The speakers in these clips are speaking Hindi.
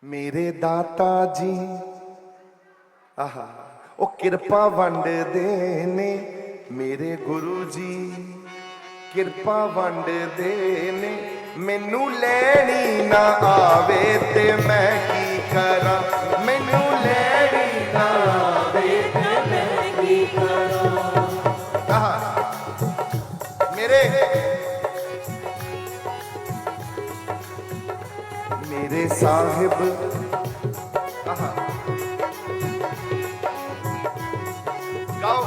मेरे दाता जी आहा ओ किरपा वंडदे ने मेरे गुरु जी किरपा वंडदे ने मैनू लैनी ना आवे ते मैं की करा मैनू लैनी ना आवे ते मैं की करा आहा मेरे साहिब आहा गाओ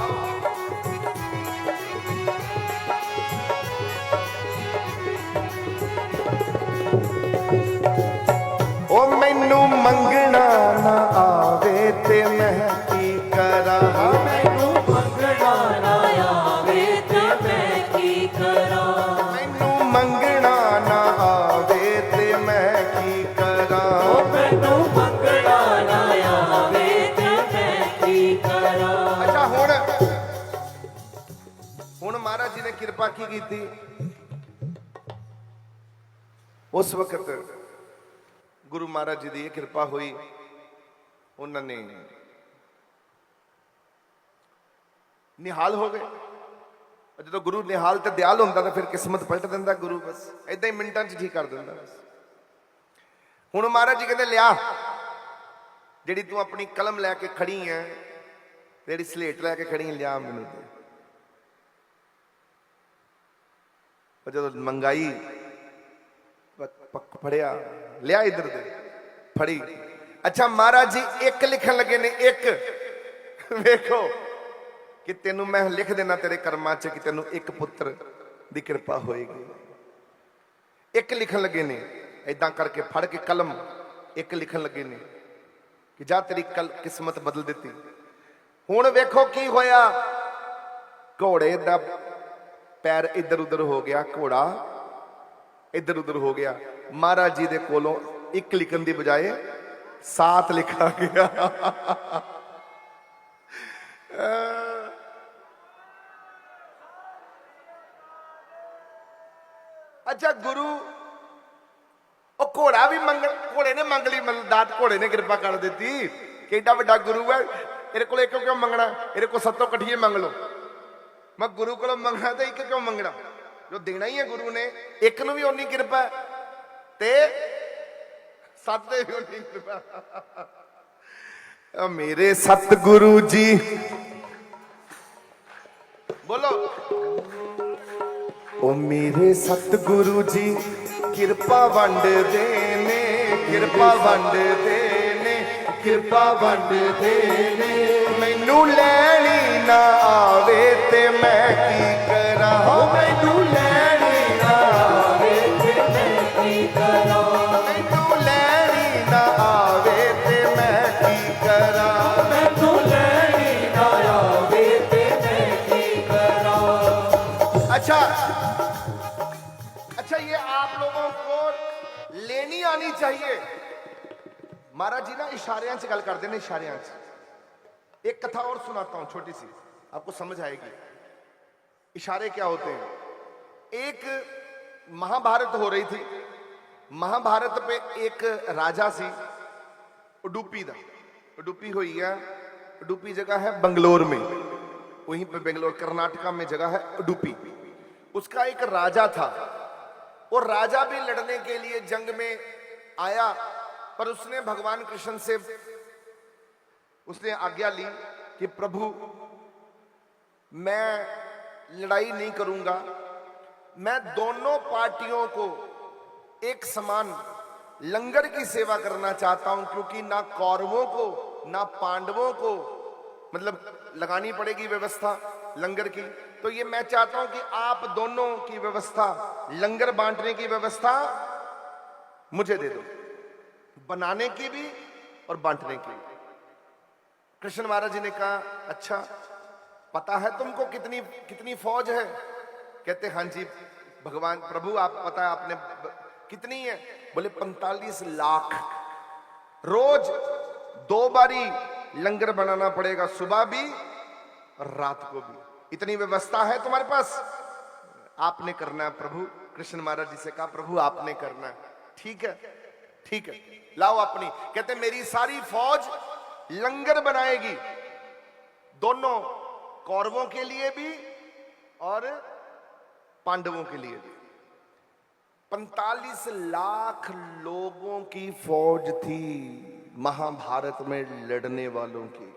ओ मैनू मंगना ना आवे ते मैं की करा मैनू मंगना ना आवे ते मैं की करा मैनू मंगना ना आवे ते मैं की करा मैनू मंगना ना आवे ते मैं की करा। अच्छा हुण महाराज जी ने किरपा की कीती उस वक्त गुरु महाराज जी की किरपा हुई उन्होंने निहाल हो गए जो गुरु निहाल तो दयाल होंदा तो फिर किस्मत पलट दिंदा गुरु बस इदा ही मिनटां च ठीक कर दिंदा बस हुण महाराज जी कहते लिया जिहड़ी तू अपनी कलम लैके खड़ी है जिहड़ी स्लेट लैके खड़ी है लिया मैनूं दे जो मंगाई फड़िया लिया इधर दे फड़ी अच्छा महाराज जी एक लिखन लगे ने एक वेखो कि तेनू मैं लिख देना तेरे कर्मां च कि तेनू एक पुत्र दी कृपा होएगी एक लिखन लगे ने ऐदां करके फड़ के कलम एक लिखन लगे ने कि जा तेरी किस्मत बदल दी हुण वेखो की होया घोड़े दा पैर इधर उधर हो गया घोड़ा इधर उधर हो गया महाराज जी दे कोलों एक लिखन की बजाय 7 लिखा गया अच्छा गुरु ओ घोड़ा भी मंग घोड़े ने मंग ली मतलब दात घोड़े ने कृपा कर दी कि एडा वड्डा गुरु है तेरे को एक क्यों मंगना तेरे को 7 कट्ठिए मंग लो मैं गुरु को मंगना तो एक क्यों मंगना जो देना ही है गुरु ने एक नूं भी उन्नी कृपा ते 7 दे भी उन्नी कृपा मेरे सतगुरु जी बोलो ओ मेरे सतगुरु जी किरपा वंड देने कृपा वंड देने कृपा वंड देने मैनू लैनी ना आवे ते मैं की करा मैनू लैनी ना आवे ते मैं की करा मैनू लैनी ना आवे ते मैं की करा मैनू लैनी ना आवे ते मैं की करा। अच्छा अच्छा ये आप लोगों को लेनी आनी चाहिए महाराज जी ना इशारियां से गल करते हैं इशारियां से एक कथा और सुनाता हूं छोटी सी आपको समझ आएगी इशारे क्या होते हैं एक महाभारत हो रही थी महाभारत पे एक राजा सी उडुपी दा उडुपी हुई है उडुपी जगह है बंगलोर में वहीं पे बेंगलोर कर्नाटका में जगह है उडुपी उसका एक राजा था और राजा भी लड़ने के लिए जंग में आया पर उसने भगवान कृष्ण से उसने आज्ञा ली कि प्रभु मैं लड़ाई नहीं करूंगा मैं दोनों पार्टियों को एक समान लंगर की सेवा करना चाहता हूं क्योंकि ना कौरवों को ना पांडवों को मतलब लगानी पड़ेगी व्यवस्था लंगर की तो ये मैं चाहता हूं कि आप दोनों की व्यवस्था लंगर बांटने की व्यवस्था मुझे दे दो बनाने की भी और बांटने की भी कृष्ण महाराज जी ने कहा अच्छा पता है तुमको कितनी कितनी फौज है कहते हाँ जी भगवान प्रभु आप पता है आपने कितनी है बोले 45 लाख रोज 2 बारी लंगर बनाना पड़ेगा सुबह भी और रात को भी इतनी व्यवस्था है तुम्हारे पास आपने करना है प्रभु कृष्ण महाराज जी से कहा प्रभु आपने करना है ठीक है ठीक है, लाओ अपनी। कहते मेरी सारी फौज लंगर बनाएगी, दोनों कौरवों के लिए भी और पांडवों के लिए भी। 45 लाख लोगों की फौज थी महाभारत में लड़ने वालों की।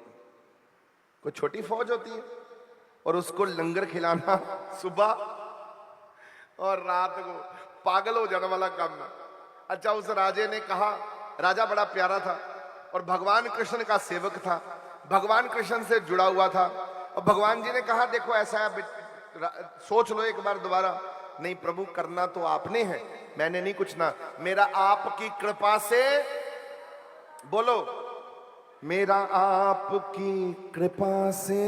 कोई छोटी फौज होती है? और उसको लंगर खिलाना सुबह और रात को, पागल हो जाने वाला काम ना। अच्छा, उस राजे ने कहा, राजा बड़ा प्यारा था और भगवान कृष्ण का सेवक था, भगवान कृष्ण से जुड़ा हुआ था। और भगवान जी ने कहा देखो ऐसा है, सोच लो एक बार दोबारा। नहीं प्रभु, करना तो आपने है, मैंने नहीं कुछ ना। मेरा आपकी कृपा से, बोलो, मेरा आपकी कृपा से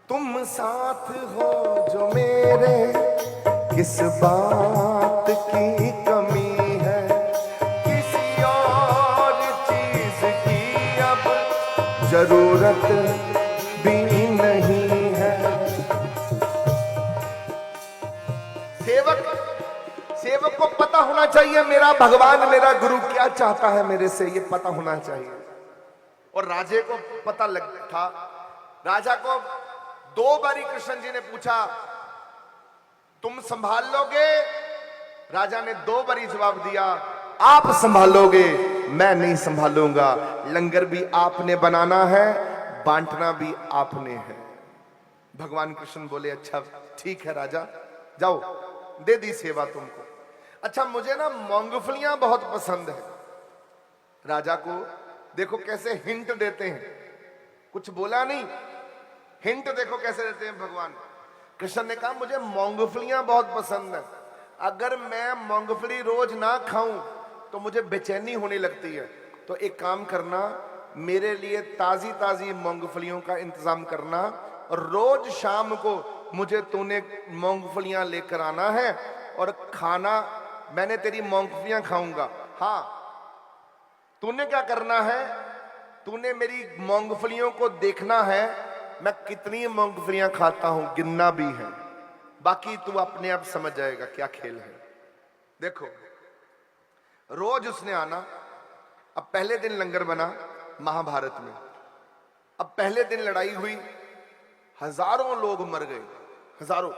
तुम साथ हो जो मेरे, किस बात की कमी है, किसी और चीज की अब जरूरत भी नहीं है। सेवक को पता होना चाहिए मेरा भगवान, मेरा गुरु क्या चाहता है मेरे से, ये पता होना चाहिए। और राजे को पता लग था। राजा को 2 बारी कृष्ण जी ने पूछा तुम संभाल लोगे? राजा ने 2 बारी जवाब दिया, आप संभालोगे, मैं नहीं संभालूंगा। लंगर भी आपने बनाना है, बांटना भी आपने है। भगवान कृष्ण बोले अच्छा ठीक है राजा, जाओ, दे दी सेवा तुमको। अच्छा, मुझे ना मूंगफलियां बहुत पसंद है। राजा को देखो कैसे हिंट देते हैं, कुछ बोला नहीं, हिंट देखो कैसे देते हैं भगवान। कृष्ण ने कहा मुझे मूंगफलियां बहुत पसंद है, अगर मैं मूंगफली रोज ना खाऊं तो मुझे बेचैनी होने लगती है। तो एक काम करना, मेरे लिए ताजी ताजी मूंगफलियों का इंतजाम करना, और रोज शाम को मुझे तूने मूंगफलियां लेकर आना है और खाना, मैंने तेरी मूंगफलियां खाऊंगा। हाँ, तूने क्या करना है, तूने मेरी मूंगफलियों को देखना है, मैं कितनी मूंगफलियां खाता हूं, गिनना भी है, बाकी तू अपने आप समझ जाएगा क्या खेल है। देखो, रोज उसने आना। अब पहले दिन लंगर बना महाभारत में, अब पहले दिन लड़ाई हुई, हजारों लोग मर गए, हजारों।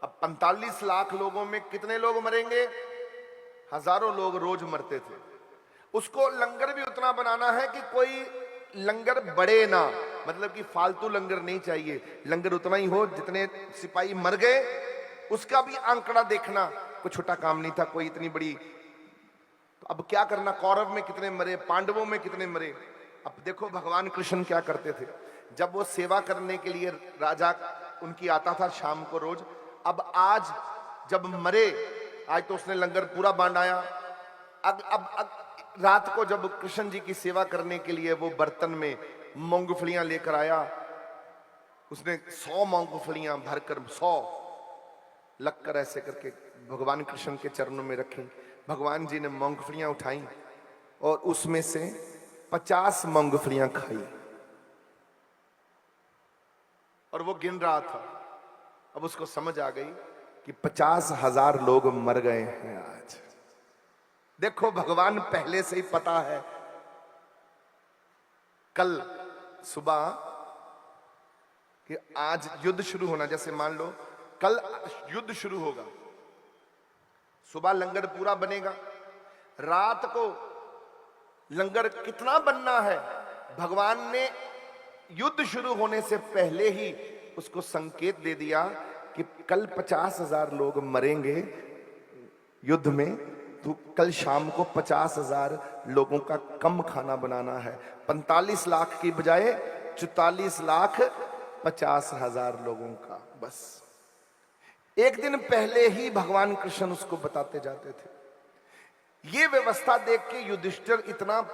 अब 45 लाख लोगों में कितने लोग मरेंगे? हजारों लोग रोज मरते थे। उसको लंगर भी उतना बनाना है कि कोई लंगर बढ़े ना, मतलब कि फालतू लंगर नहीं चाहिए, लंगर उतना ही हो जितने सिपाही मर गए उसका भी आंकड़ा देखना। कोई छोटा काम नहीं था, कोई इतनी बड़ी। तो अब क्या करना, कौरव में कितने मरे, पांडवों में कितने मरे। अब देखो भगवान कृष्ण क्या करते थे, जब वो सेवा करने के लिए राजा उनकी आता था शाम को रोज, अब आज जब मरे, आज तो उसने लंगर पूरा बांटाया। अब रात को जब कृष्ण जी की सेवा करने के लिए वो बर्तन में मूंगफलियां लेकर आया, उसने 100 मूंगफलियां भरकर 100 लगकर ऐसे करके भगवान कृष्ण के चरणों में रखी। भगवान जी ने मूंगफलियां उठाई और उसमें से 50 मूंगफलियां खाई और वो गिन रहा था। अब उसको समझ आ गई कि 50,000 लोग मर गए हैं आज। देखो भगवान पहले से ही पता है कल सुबह कि आज युद्ध शुरू होना। जैसे मान लो कल युद्ध शुरू होगा, सुबह लंगर पूरा बनेगा, रात को लंगर कितना बनना है भगवान ने युद्ध शुरू होने से पहले ही उसको संकेत दे दिया कि कल 50,000 लोग मरेंगे युद्ध में, तो कल शाम को 50,000 लोगों का कम खाना बनाना है। 45 लाख की बजाय 44,50,000 लोगों का। बस एक दिन पहले ही भगवान कृष्ण उसको बताते जाते थे। ये व्यवस्था देख के युधिष्ठिर इतना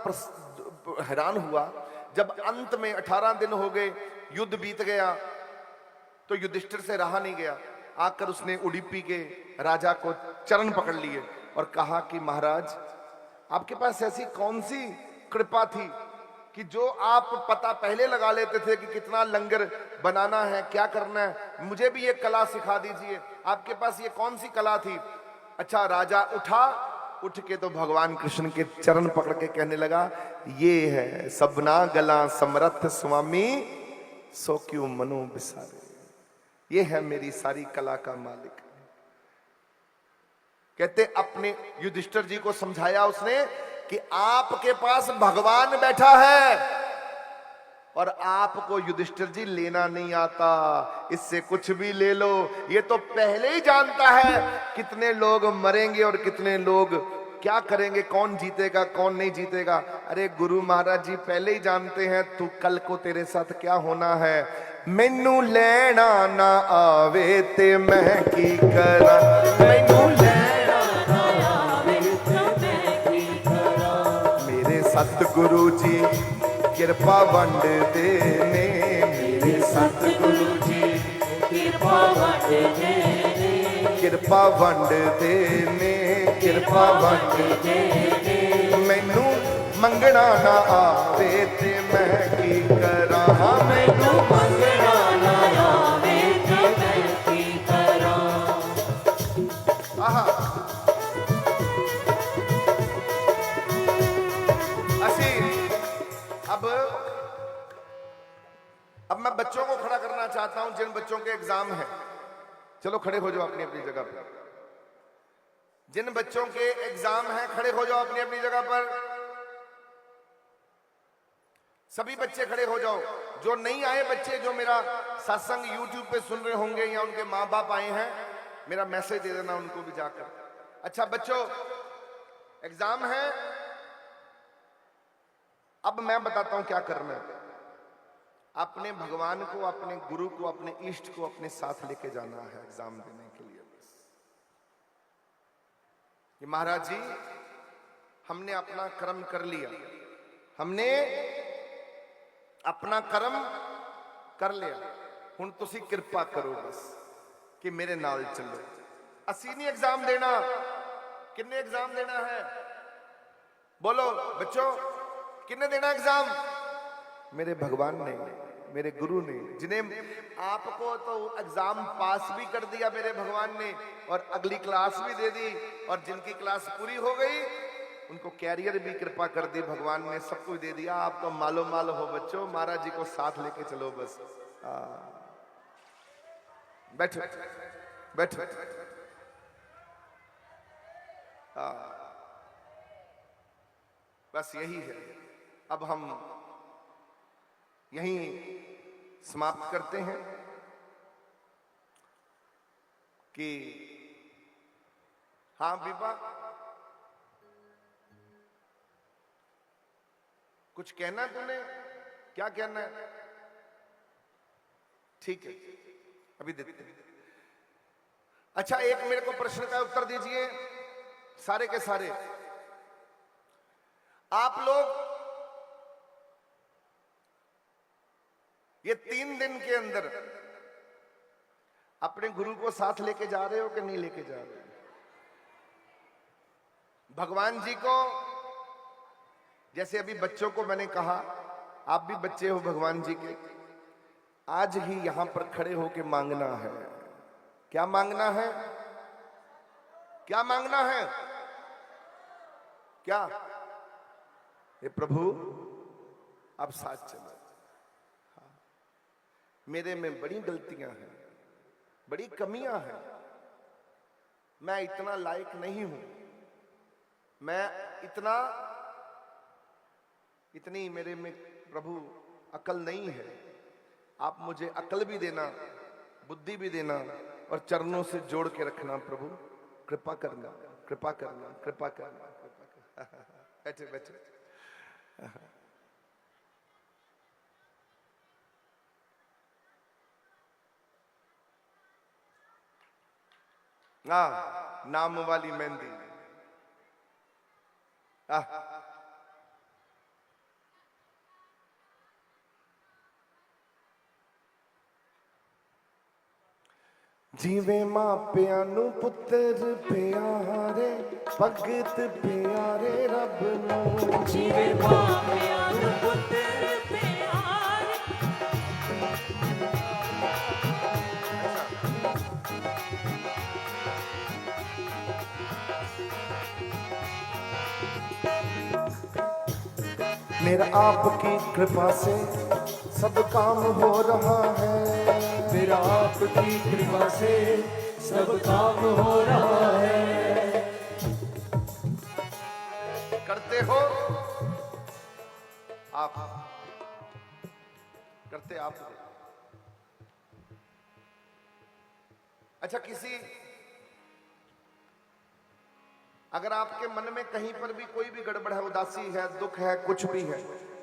हैरान हुआ। जब अंत में 18 दिन हो गए, युद्ध बीत गया, तो युधिष्ठिर से रहा नहीं गया। आकर उसने उडुपी के राजा को चरण पकड़ लिए और कहा कि महाराज, आपके पास ऐसी कौन सी कृपा थी कि जो आप पता पहले लगा लेते थे कि कितना लंगर बनाना है, क्या करना है, मुझे भी ये कला सिखा दीजिए। आपके पास ये कौन सी कला थी? अच्छा, राजा उठ के तो भगवान कृष्ण के चरण पकड़ के कहने लगा, ये है सबना गला समर्थ स्वामी, सो क्यों मनो बिसारे। ये है मेरी सारी कला का मालिक। कहते अपने युधिष्ठिर जी को समझाया उसने कि आपके पास भगवान बैठा है और आपको युधिष्ठिर जी लेना नहीं आता, इससे कुछ भी ले लो। ये तो पहले ही जानता है कितने लोग मरेंगे और कितने लोग क्या करेंगे, कौन जीतेगा कौन नहीं जीतेगा। अरे गुरु महाराज जी पहले ही जानते हैं तू कल को तेरे साथ क्या होना है। मैनू लेना ना आवे ते मैं की करा, मैनू लेना ना आवे ते मैं की करा। मेरे सतगुरु जी किरपा वंड दे ने, मेरे सतगुरु जी किरपा वंड दे ने, किरपा वंड दे ने, किरपा वंड दे ने। मैनू मंगना ना आवे ते मैं की करा, मैनू मंगना ना आवे ते मैं की करा। आहा, असी अब मैं बच्चों को खड़ा करना चाहता हूं, जिन बच्चों के एग्जाम है। चलो खड़े हो जाओ अपनी अपनी जगह पर। जिन बच्चों के एग्जाम है खड़े हो जाओ अपनी अपनी जगह पर। सभी बच्चे खड़े हो जाओ। जो नहीं आए बच्चे, जो मेरा सत्संग YouTube पे सुन रहे होंगे या उनके माँ बाप आए हैं, मेरा मैसेज दे देना उनको भी जाकर। अच्छा बच्चों, एग्जाम है। अब मैं बताता हूं क्या करना है। अपने भगवान को, अपने गुरु को, अपने इष्ट को अपने साथ लेके जाना है एग्जाम देने के लिए। बस ये महाराज जी हमने अपना कर्म कर लिया, हमने अपना कर्म कर लिया, हुण तुसी किरपा करो बस कि मेरे नाल चलो। असी नहीं एग्जाम देना। किन्ने एग्जाम देना है? बोलो बच्चों, किन्ने देना एग्जाम? मेरे भगवान ने, मेरे गुरु ने, जिन्हें आपको तो एग्जाम पास भी कर दिया मेरे भगवान ने और अगली क्लास भी दे दी, और जिनकी क्लास पूरी हो गई उनको कैरियर भी कृपा कर दी भगवान ने, सब कुछ दे दिया। आप तो मालो माल हो बच्चों, महाराज जी को साथ लेके चलो बस। बैठो बैठो। बस यही है। अब हम यहीं समाप्त करते हैं कि हाँ बीबा कुछ कहना तूने? क्या कहना है? ठीक है अभी देते हैं। अच्छा एक मेरे को प्रश्न का उत्तर दीजिए सारे के सारे। आप लोग ये 3 दिन के अंदर अपने गुरु को साथ लेके जा रहे हो कि नहीं लेके जा रहे हो? भगवान जी को, जैसे अभी बच्चों को मैंने कहा, आप भी बच्चे हो भगवान जी के, आज ही यहां पर खड़े होके मांगना है। क्या मांगना है? क्या मांगना है? क्या? हे प्रभु आप साथ चलो। हाँ। मेरे में बड़ी गलतियां हैं, बड़ी कमियां हैं, मैं इतना लायक नहीं हूं, मैं इतनी मेरे में प्रभु अकल नहीं है। आप मुझे अकल भी देना, बुद्धि भी देना और चरणों से जोड़ के रखना प्रभु। कृपा करना, कृपा करना, कृपा करना, कृपा करना। बैठे बैठे। नाम वाली मेहंदी। जीवे मापिया नू पुत्र प्यारे, भगत प्यारे रब नू। जीवे मापिया नू पुत्र मेरा आपकी कृपा से सब काम हो रहा है। मेरा आपकी कृपा से सब काम हो रहा है। करते हो आप, करते आप हो। अच्छा, किसी अगर आपके मन में कहीं पर भी कोई भी गड़बड़ है, उदासी है, दुख है, कुछ भी है,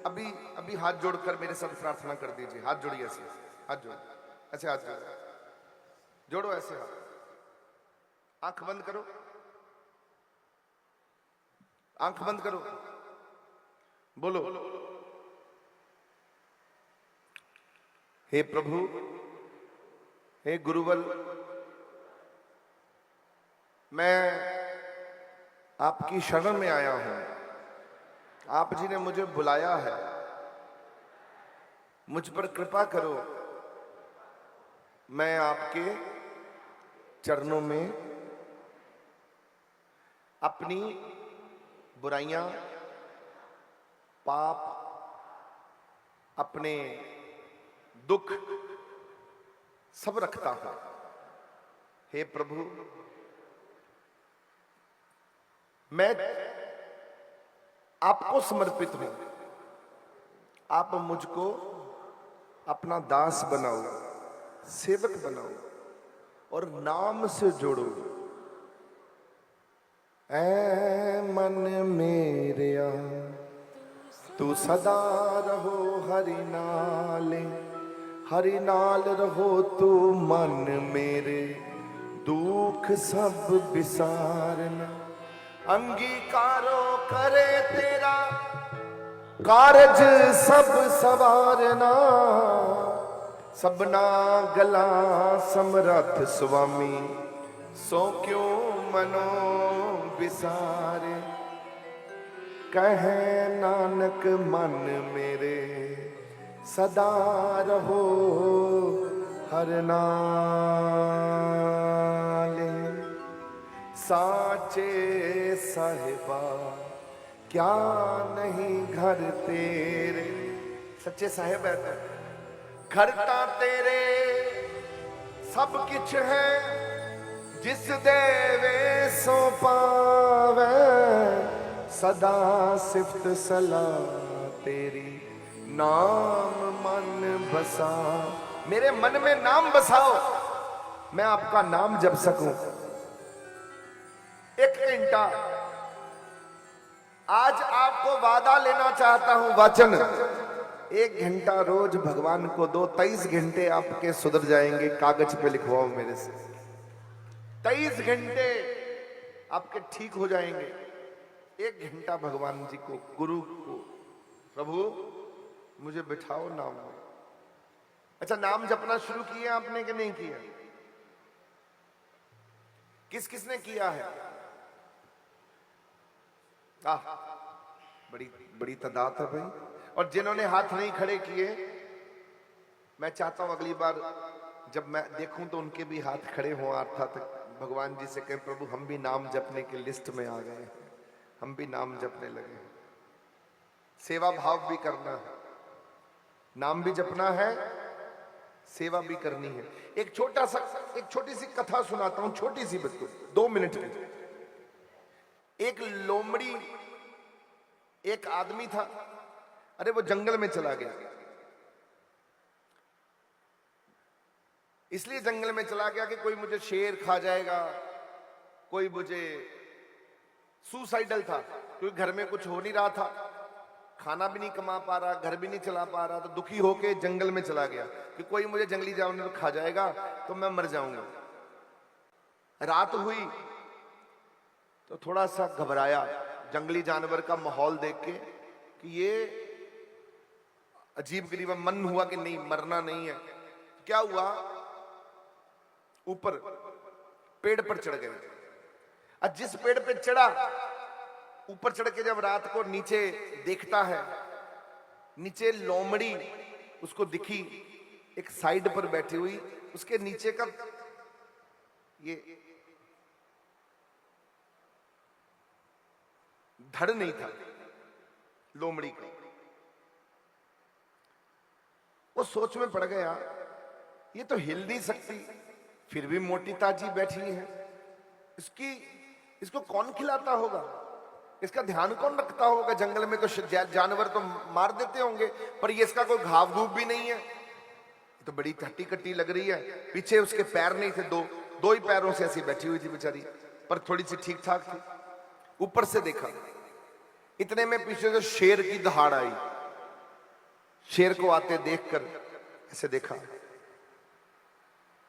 अभी अभी हाथ जोड़कर मेरे साथ प्रार्थना कर दीजिए। हाथ जोड़िए ऐसे, हाथ जोड़ो, ऐसे हाथ जोड़ो, जोड़ो ऐसे हाथ। आंख बंद करो, आंख बंद करो, बोलो, हे प्रभु, हे गुरुवर, मैं आपकी शरण में आया हूं। आप जी ने मुझे बुलाया है, मुझ पर कृपा करो। मैं आपके चरणों में अपनी बुराइयां, पाप, अपने दुख सब रखता हूं। हे प्रभु, मैं आपको समर्पित हूं। आप मुझको अपना दास बनाओ, सेवक बनाओ और नाम से जोड़ो। ऐ मन मेरेया तू सदा रहो हरि नाले, हरि नाल रहो तू मन मेरे, दुख सब बिसारना। अंगीकारो करे तेरा कारज सब सवारना, सबना गला समरथ स्वामी, सो क्यों मनो बिसारे। कहे नानक मन मेरे, सदा रहो हर नाले। साचे साहिबा क्या नहीं घर तेरे, सच्चे साहिब है तो घर ता तेरे सब किछ है, जिस देवे सो पावे। सदा सिफ्त सलाह तेरी, नाम मन बसा। मेरे मन में नाम बसाओ, मैं आपका नाम जप सकूं। एक घंटा आज आपको वादा लेना चाहता हूं, वचन। एक घंटा रोज भगवान को दो, 23 घंटे आपके सुधर जाएंगे। कागज पे लिखवाओ मेरे से, 23 घंटे आपके ठीक हो जाएंगे। एक घंटा भगवान जी को, गुरु को, प्रभु मुझे बिठाओ नाम में। अच्छा, नाम जपना शुरू किया आपने कि नहीं किया? किस किसने किया है? बड़ी बड़ी तादाद है भाई। और जिन्होंने हाथ नहीं खड़े किए, मैं चाहता हूं अगली बार जब मैं देखूं तो उनके भी हाथ खड़े हों, अर्थात भगवान जी से कहें प्रभु हम भी नाम जपने की लिस्ट में आ गए, हम भी नाम जपने लगे। सेवा भाव भी करना है, नाम भी जपना है, सेवा भी करनी है। एक छोटी सी कथा सुनाता हूं, छोटी सी, बच्चों 2 मिनट की। एक लोमड़ी, एक आदमी था, अरे वो जंगल में चला गया। इसलिए जंगल में चला गया कि कोई मुझे शेर खा जाएगा, कोई मुझे सुसाइडल था, क्योंकि घर में कुछ हो नहीं रहा था, खाना भी नहीं कमा पा रहा, घर भी नहीं चला पा रहा, तो दुखी होके जंगल में चला गया कि कोई मुझे जंगली जानवर खा जाएगा तो मैं मर जाऊंगा। रात हुई तो थोड़ा सा घबराया जंगली जानवर का माहौल देख के कि ये अजीब गरीब। मन हुआ कि नहीं, मरना नहीं है। क्या हुआ, ऊपर पेड़ पर चढ़ गए। अब जिस पेड़ पे चढ़ा, ऊपर चढ़ के जब रात को नीचे देखता है, नीचे लोमड़ी उसको दिखी एक साइड पर बैठी हुई। उसके नीचे का ये धड़ नहीं था लोमड़ी का, वो सोच में पड़ गया, ये तो हिल नहीं सकती, फिर भी मोटी ताजी बैठी है, इसको कौन खिलाता होगा, इसका ध्यान कौन रखता होगा। जंगल में तो जानवर तो मार देते होंगे, पर ये इसका कोई घाव घूव भी नहीं है, तो बड़ी हट्टी कट्टी लग रही है। पीछे उसके पैर नहीं थे, दो ही पैरों से ऐसी बैठी हुई थी बेचारी, पर थोड़ी सी ठीक ठाक थी। ऊपर से देखा, इतने में पीछे से शेर की दहाड़ आई। शेर को आते देखकर ऐसे देखा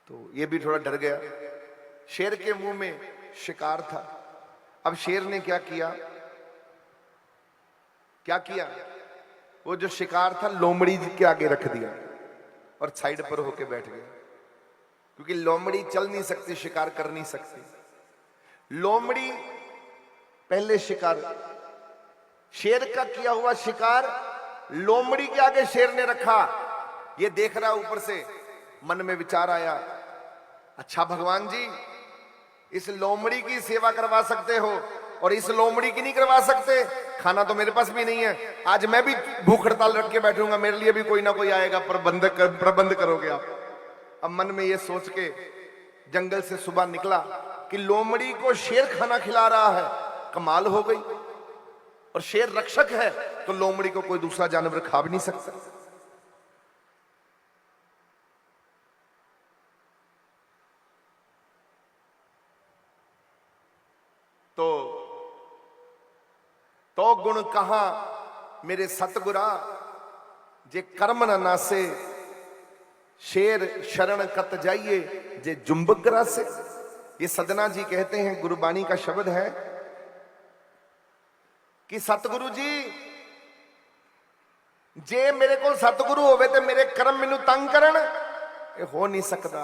तो ये भी थोड़ा डर गया। शेर के मुंह में शिकार था। अब शेर ने क्या किया, वो जो शिकार था लोमड़ी के आगे रख दिया और साइड पर होके बैठ गया, क्योंकि लोमड़ी चल नहीं सकती, शिकार कर नहीं सकती। लोमड़ी पहले शिकार, शेर का किया हुआ शिकार लोमड़ी के आगे शेर ने रखा। ये देख रहा ऊपर से, मन में विचार आया, अच्छा भगवान जी, इस लोमड़ी की सेवा करवा सकते हो और इस लोमड़ी की नहीं करवा सकते, खाना तो मेरे पास भी नहीं है, आज मैं भी भूख हड़ताल रख के बैठूंगा, मेरे लिए भी कोई ना कोई आएगा, प्रबंध करोगे आप। अब मन में ये सोच के जंगल से सुबह निकला कि लोमड़ी को शेर खाना खिला रहा है, कमाल हो गई। और शेर रक्षक है तो लोमड़ी को कोई दूसरा जानवर खा भी नहीं सकता। तो गुण कहा मेरे सतगुरा, जे कर्म न नासे, शेर शरण कत जाइए जे जुम्बक ग्रासे। ये सदना जी कहते हैं, गुरुबाणी का शब्द है कि सतगुरु जी, जे मेरे को सतगुरु होवे ते मेरे कर्म मैनू तंग करन, ये हो नहीं सकता।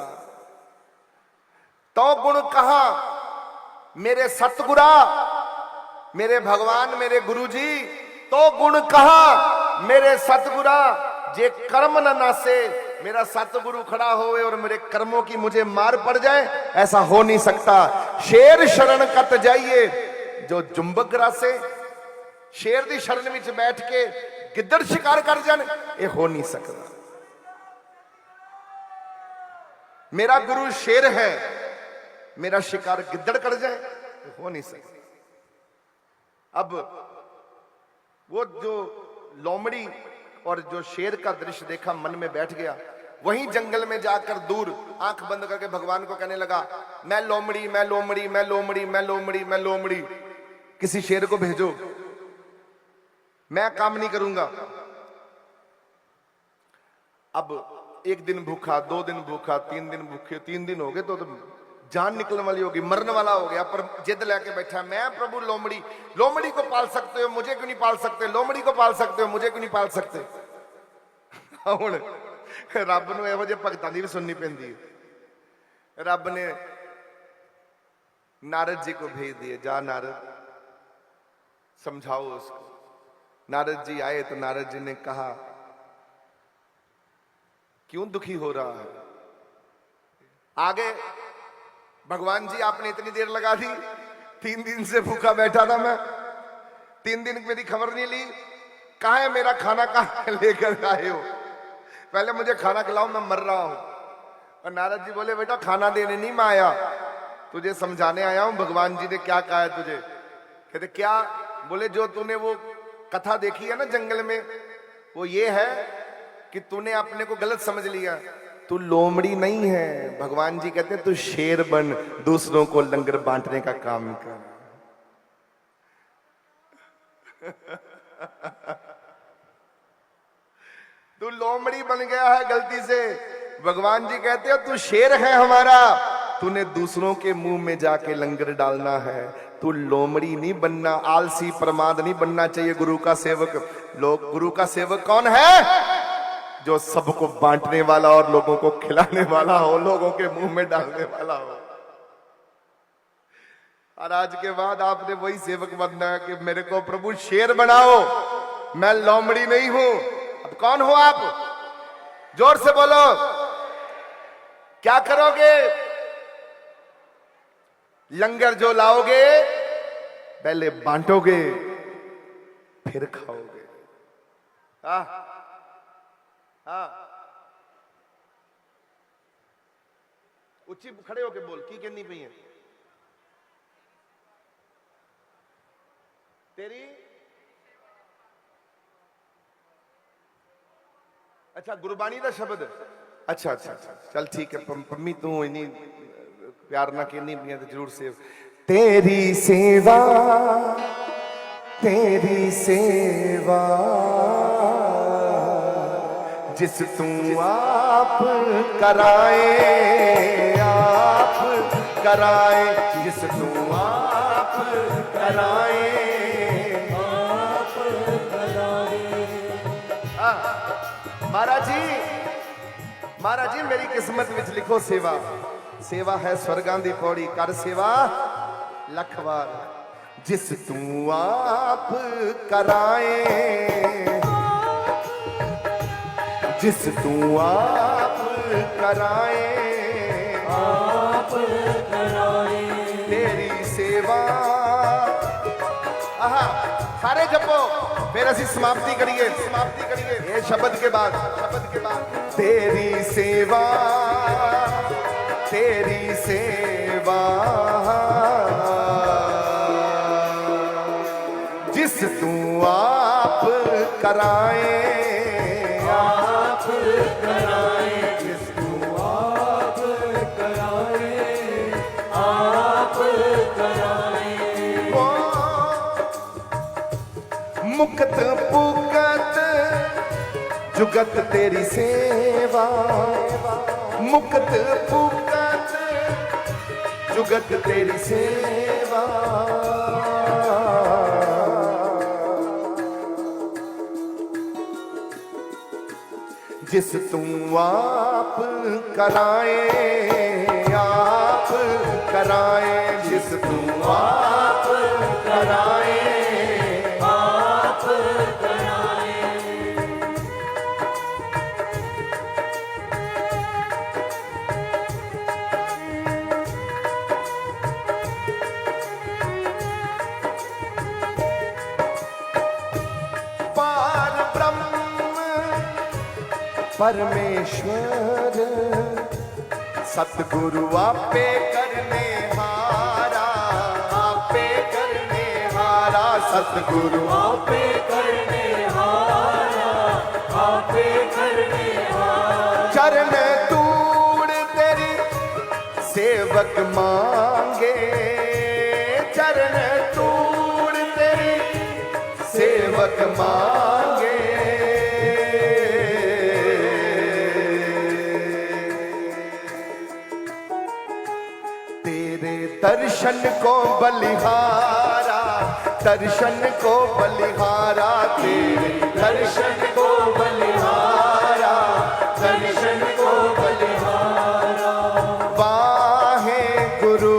तो गुण कहा मेरे सतगुरा, मेरे भगवान मेरे गुरु जी, तो गुण कहा मेरे सतगुरा, जे कर्म न नासे, मेरा सतगुरु खड़ा होवे और मेरे कर्मों की मुझे मार पड़ जाए, ऐसा हो नहीं सकता। शेर शरण कत जाइए जो जुम्बक ग्रासे, शेर दी शरण विच बैठ के गिद्दड़ शिकार कर जान, ये हो नहीं सकता। मेरा गुरु शेर है, मेरा शिकार गिद्दड़ कर जाए, ये हो नहीं सकता। अब वो जो लोमड़ी और जो शेर का दृश्य देखा, मन में बैठ गया। वहीं जंगल में जाकर दूर आंख बंद करके भगवान को कहने लगा, मैं लोमड़ी, मैं लोमड़ी, मैं लोमड़ी, मैं लोमड़ी, मैं लोमड़ी, किसी शेर को भेजो, मैं काम नहीं करूंगा। अब एक दिन भूखा, 2 दिन भूखा, 3 दिन भूखे, 3 दिन हो गए तो जान निकलने वाली होगी, मरने वाला हो गया, पर जिद लेके बैठा, मैं प्रभु लोमड़ी को पाल सकते हो, मुझे क्यों नहीं पाल सकते, लोमड़ी को पाल सकते हो, मुझे क्यों नहीं पाल सकते। हुण रब नूं इहो जिहे भगतां दी भी सुननी पैंदी है। रब ने नारद जी को भेज दिए, जा नारद समझाओ उसको। नारद जी आए तो नारद जी ने कहा, क्यों दुखी हो रहा है। आगे भगवान जी आपने इतनी देर लगा दी, 3 दिन से भूखा बैठा था मैं, 3 दिन मेरी खबर नहीं ली, कहाँ है मेरा खाना, कहाँ लेकर आए हो, पहले मुझे खाना खिलाओ, मैं मर रहा हूं। और नारद जी बोले, बेटा खाना देने नहीं मैं आया, तुझे समझाने आया हूं, भगवान जी ने क्या कहा है तुझे। कहते क्या। बोले जो तूने वो कथा देखी है ना जंगल में, वो ये है कि तूने अपने को गलत समझ लिया, तू लोमड़ी नहीं है। भगवान जी कहते हैं तू शेर बन, दूसरों को लंगर बांटने का काम कर। तू लोमड़ी बन गया है गलती से। भगवान जी कहते हैं तू शेर है हमारा, तूने दूसरों के मुंह में जाके लंगर डालना है, तू लोमड़ी नहीं बनना, आलसी प्रमाद नहीं बनना चाहिए गुरु का सेवक। लोग गुरु का सेवक कौन है? जो सबको बांटने वाला और लोगों को खिलाने वाला हो, लोगों के मुंह में डालने वाला हो। और आज के बाद आपने वही सेवक बनना है कि मेरे को प्रभु शेर बनाओ, मैं लोमड़ी नहीं हूं। अब कौन हो आप? जोर से बोलो, क्या करोगे? लंगर जो लाओगे पहले बांटोगे फिर खाओगे। हाँ, उच्ची खड़े होके बोल की कहनी पई है तेरी। अच्छा गुरबाणी का शब्द। अच्छा अच्छा अच्छा चल ठीक है पम्मी तू इन्नी प्यार ना कहनी पई तो जरूर सेव। तेरी सेवा जिस तू आप कराए जिस तू आप कराए महाराज जी मेरी किस्मत विच लिखो सेवा। सेवा है स्वर्गां दी पौड़ी कर सेवा लख बार जिस तू आप कराए जिस तू आप कराए तेरी सेवा। आहा सारे जपो फिर असी समाप्ति करिए ये शब्द के बाद तेरी सेवा जिस तू आप कराए जिस तू आप कराए वो मुक्त पुकत जुगत तेरी सेवा मुक्त पुकत जुगत तेरी सेवा। जिस तू आप कराए जिस तू आप कराए पार ब्रह्म परमेश्वर सतगुरु आपे करने हारा सतगुरु आपे करने हारा चरण तूड़ तेरी सेवक मांगे चरण तूड़ तेरी सेवक मांगे तेरे दर्शन को बलिहारा तेरे दर्शन को बलिहारा वाहे गुरु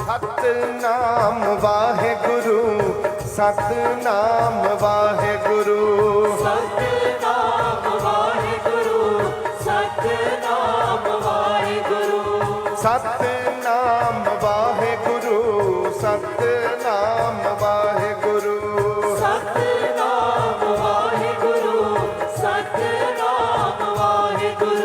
सतनाम वाहेगुरु सतनाम वाहेगुरु सतनाम वाहेगुरु सतनाम वाहेगुरु सतनाम वाहेगुरु सतनाम वाहेगुरु सतनाम वाहेगुरु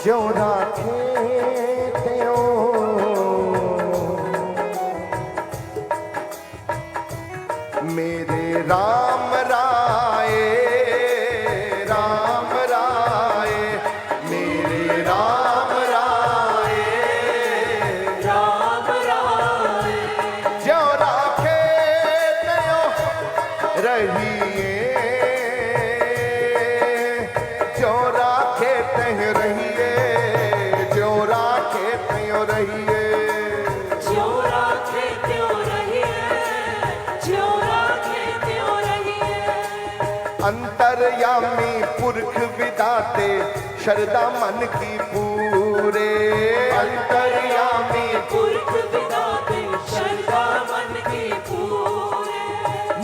जो राखे त्यों मेरे राम राय मेरे राम राय जो राखे त्यों रहिए जो राखे त्यों रहिए अंतर्यामी पुरख विदाते शरदा मन की पूरे। अंतर्यामी पुरख विदाते शरदा मन की पूरे।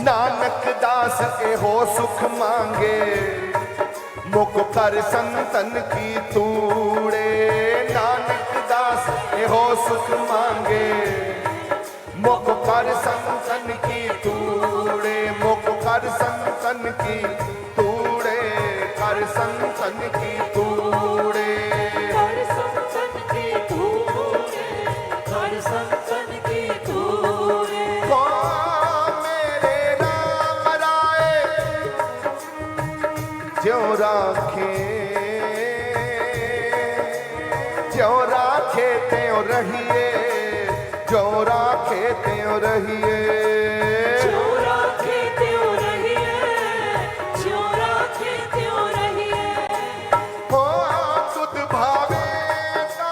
नानक दास के हो सुख मांगे मुख कर संतन की तूड़े। नानक दास के हो सुख मांगे मुख कर संतन की तूड़े। मुख कर संतन की तूड़े। कर संतन की तूड़े। कर संतन की तूड़े। कर संतन की तूड़े। को मेरे राम राय ज्यों राखे ज्यों राखे त्यों रहिए। ज्यों राखे त्यों रहिए। ज्यों राखे त्यों रहिए। ज्यों राखे त्यों रहिए। हो तुध भावे ता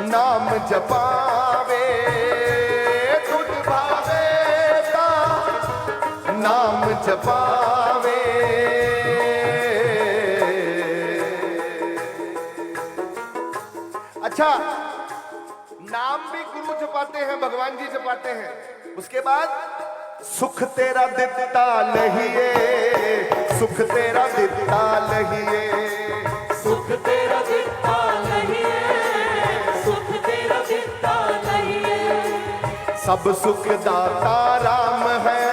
नाम जपावे। तुध भावे ता नाम जपावे। अच्छा, नाम भी गुरु जपाते हैं, भगवान जी जपाते हैं। उसके बाद सुख तेरा दिता लहिए। सुख तेरा दिता लहिए। सुख तेरा दिता लहिए। सुख तेरा दिता लहिए। सब सुख दाता राम है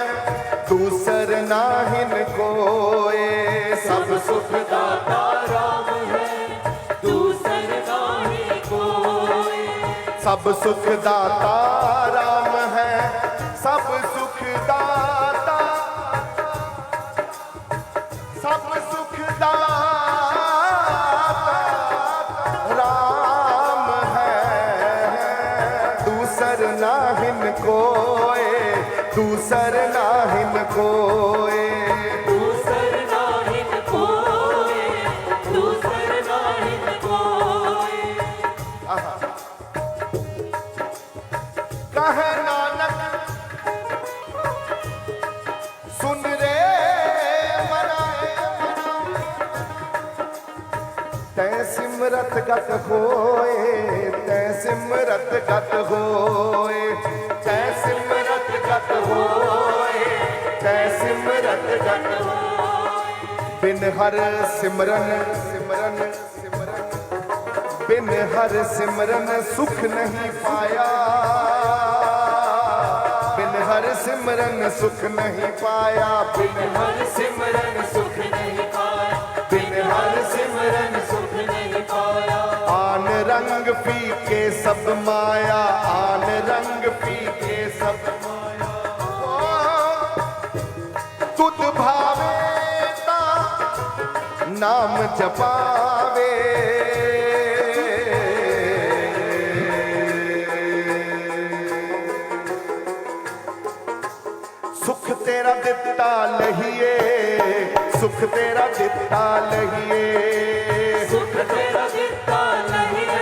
दूसर नाहिन कोए। सब सुख दाता राम है दूसर नाहि कोई। सब सुख दाता राम है। सब सुख दाता सब सुख दाता राम है दूसर नाहिन कोए। दूसर नाहिन कोए। दूसर नाहि कोई। दूसर नाहि कोई। कहे नानक सुन रे मनाए। तै सिमरत गत होए। तै सिमरत गत होए। तै सिमरत गत होए। तै सिमरत गत बिन हर सिमरन सिमरन सिमरन बिन हर सिमरन सुख नहीं पाया। बिन हर सिमरन सुख नहीं पाया। बिन हर सिमरन सुख नहीं पाया। बिन हर सिमरन सुख नहीं पाया। आन रंग फीके सब माया। आन रंग फीके सब माया। तुध भावे ता नाम जपावे। सुख तेरा दिता लहिए। सुख तेरा दिता लहिए। सुख तेरा दिता लहिए।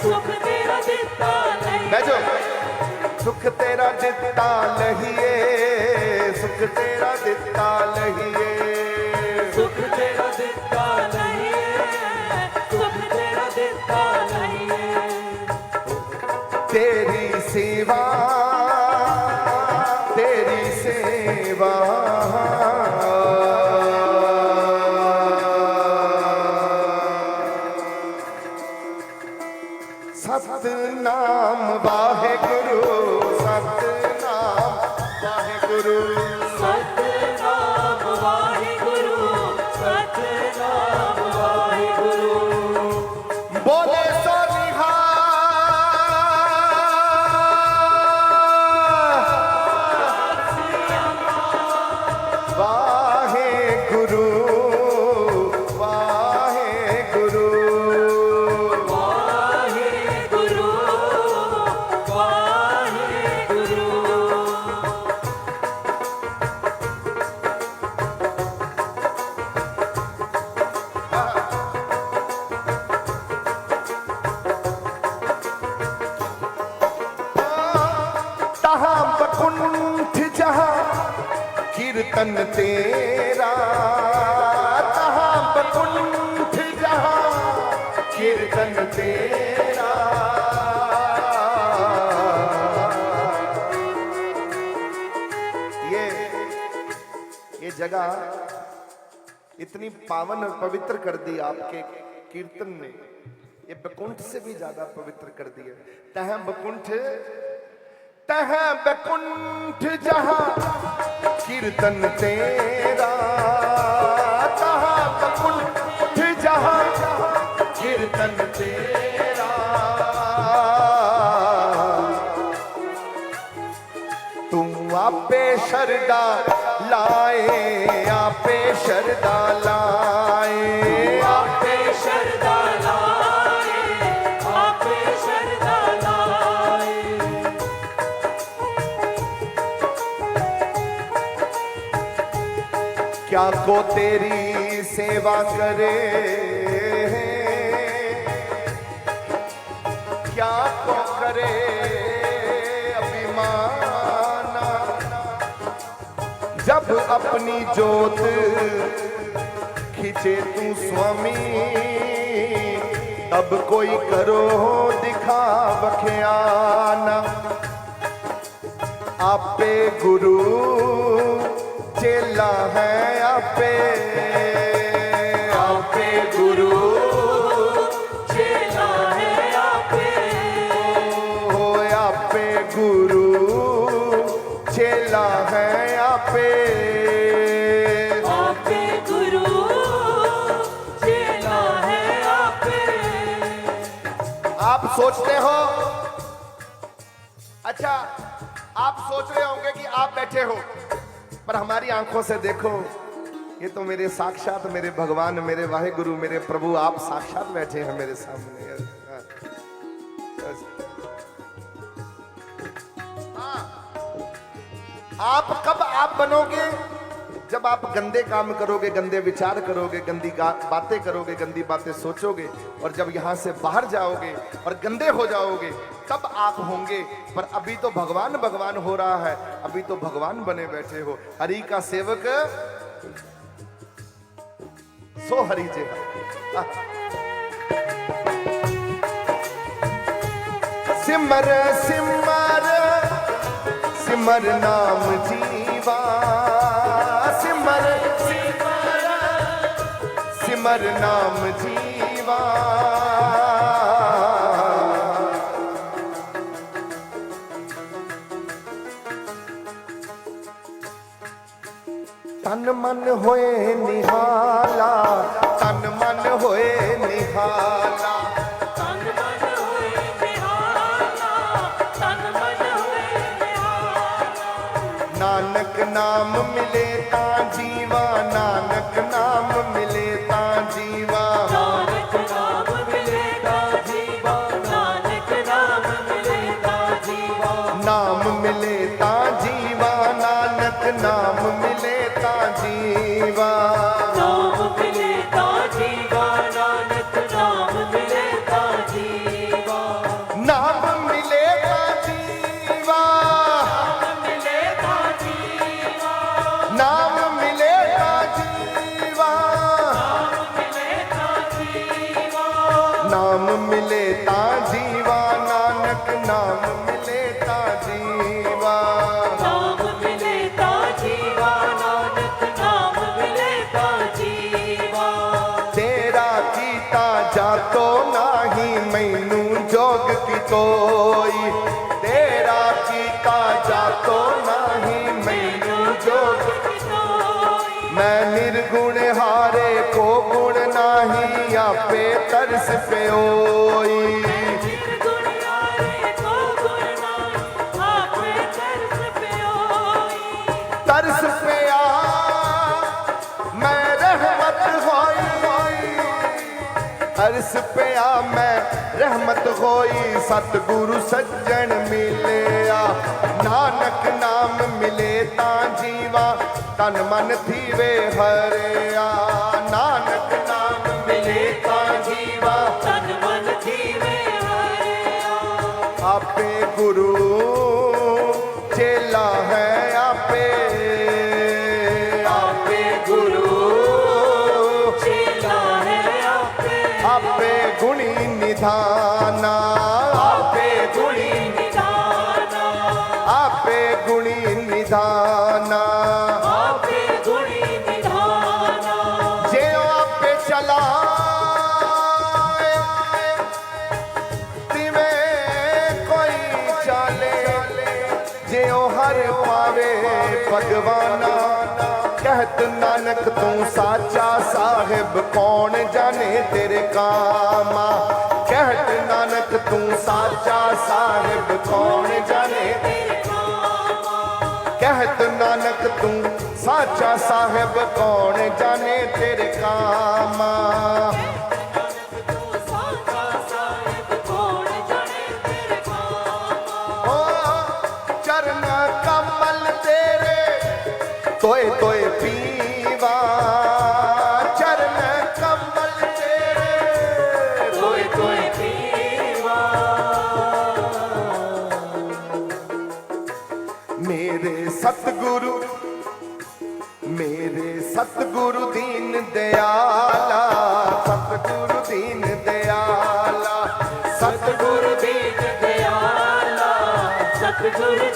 सुख तेरा दिता लहिए। बैठो। सुख तेरा दिता लहिए। सुख तेरा दिता लहिए। सुख तेरा दिता लहिए। सुख तेरा दिता लहिए। तेरी सेवा तेरी सेवा सतनाम वाहेगुरु। सतनाम वाहेगुरु। सतनाम वाहेगुरु। सतनाम वाहेगुरु। बोले सो निहाल। वाहेगुरु वाहेगुरु। वाहेगुरु। वाहेगुरु। तहाँ बकुंठ जहाँ की कीर्तन तेरा, कहाँ बकुंठ जहाँ कीर्तन तेरा। ये जगह इतनी पावन और पवित्र कर दी आपके कीर्तन ने, ये बकुंठ से भी ज्यादा पवित्र कर दिया। तह बकुंठ जहां कीर्तन तेरा, तह बकुंठ जहां कीर्तन तेरा। तुम आपे शरदा लाए, आपे शरदा लाए, आपे शरदा लाए, आपे शरदा लाए। क्या को तेरी सेवा करे, क्या को करे अभिमाना। जब अपनी जोत खींचे तू स्वामी, तब कोई करो दिखा बख्याना। आपे गुरु चेला है, आपे आपे गुरु चेला है, आपे हो, आपे गुरु चेला है, आपे आपे गुरु चेला है, आपे। आप सोचते हो, अच्छा आप सोच रहे होंगे कि आप बैठे हो, पर हमारी आंखों से देखो, ये तो मेरे साक्षात मेरे भगवान, मेरे वाहेगुरु, मेरे प्रभु, आप साक्षात बैठे हैं मेरे सामने। हाँ। आप कब आप बनोगे? जब आप गंदे काम करोगे, गंदे विचार करोगे, गंदी बातें करोगे, गंदी बातें सोचोगे, और जब यहां से बाहर जाओगे और गंदे हो जाओगे, तब आप होंगे। पर अभी तो भगवान भगवान हो रहा है, अभी तो भगवान बने बैठे हो। हरि का सेवक सो हरि जे। सिमर सिमर सिमर नाम जीवा, सिमर सिमर सिमर नाम जीवा। तन मन होए निहाला, तन मन होए निहाला। तन मन होए निहाला, तन मन होए निहाला। नानक नाम मिले ता जीवा, नानक नाम मिले ता जीवा। नानक नाम मिलेगा जीवा, नानक नाम मिलेगा जीवा। नाम मिले ता जीवा, नानक नाम मिले ता जीवा। नाम मिलेगा जीवा, नानक नाम मिलेगा जीवा। नाम मिले ता जीवा, मिलेगा जीवा, नाम मिले ता जीवा। मिलेगा जीवा। नाम मिले ता जीवा, नानक नाम मिले ता जीवा। नाम मिलेगा जीवा, नानक नाम मिलेगा जीवा। तेरा कीता जातो नाही, मैनू जोग की कोई। तेरा कीता जातो नाही, मैनू जोग। मैं निर्गुण हारे को गुण नाही, आपे तरस प्योई। तरस पिया मैं रहमत होई, तरस पिया मैं रहमत होई। सतगुरु सज्जन मिलिया, नानक नाम मिले ता जीवा। तन मन थीवे हरिया, नानक नाम मिले ता जीवा। तन मन थीवे हरिया। आपे गुरु चेला है, आपे निधाना, आपे गुणी निधाना, आपे गुणी निधाना, आपे गुणी निधाना, जे आपे चला तिवे कोई चाले, जे हर पावे भगवाना। कहत नानक तू साचा साहिब कौन जाने तेरे कामा, कहत नानक तू साचा साहिब कौन जाने तेरे कामा, कहत नानक तू साचा साहिब कौन जाने तेरे कामा। साचा साहिब कौन जाने तेरे कामा, ओ चरण कमल तेरे तोए तोए पीवा, चरण कमल तेरे तोय तोय पीवा, मेरे सतगुरु, मेरे सतगुरु दीन दयाला, सतगुरु दीन दयाला, सतगुरु दीन दयाला, सतगुरु